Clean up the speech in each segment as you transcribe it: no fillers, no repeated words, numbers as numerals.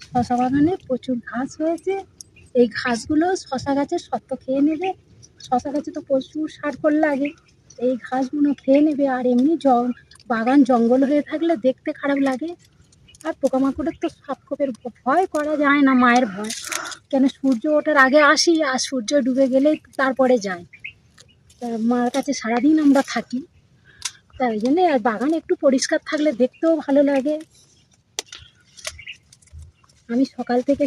শশা বাগানে প্রচুর ঘাস হয়েছে। এই ঘাসগুলো শশা গাছের সত্ত্ব খেয়ে নেবে। শশা গাছে তো প্রচুর সার খোল লাগে, এই ঘাসগুলো খেয়ে নেবে। আর এমনি বাগান জঙ্গল হয়ে থাকলে দেখতে খারাপ লাগে। আর পোকামাকড়ের তো সাপখোপের ভয় করা যায় না, মায়ের ভয়। কেন সূর্য ওঠার আগে আসি, আর সূর্য ডুবে গেলেই তারপরে যাই। মার কাছে সারাদিন আমরা থাকি, তাই জন্যে। আর বাগান একটু পরিষ্কার থাকলে দেখতেও ভালো লাগে। আমি সকাল থেকে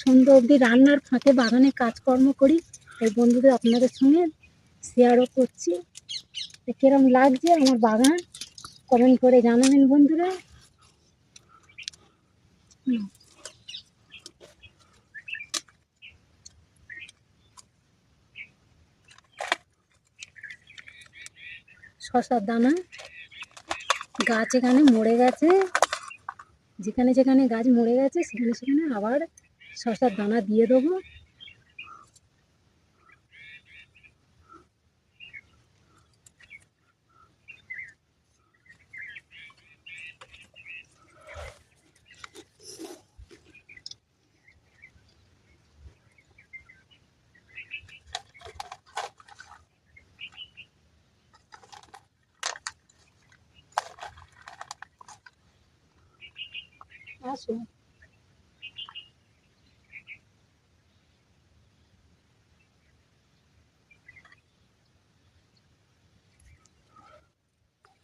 সন্ধ্যা অবধি রান্নার ফাঁকে বাগানে কাজকর্ম করি, এই বন্ধুদের আপনাদের সঙ্গে শেয়ারও করছি। কিরম লাগছে আমার বাগান কমেন্ট করে জানাবেন বন্ধুরা। শশার দানা গাছ এখানে মরে গেছে, যেখানে যেখানে গাছ মরে গেছে সেখানে সেখানে আবার শশার দানা দিয়ে দেবো। আসো।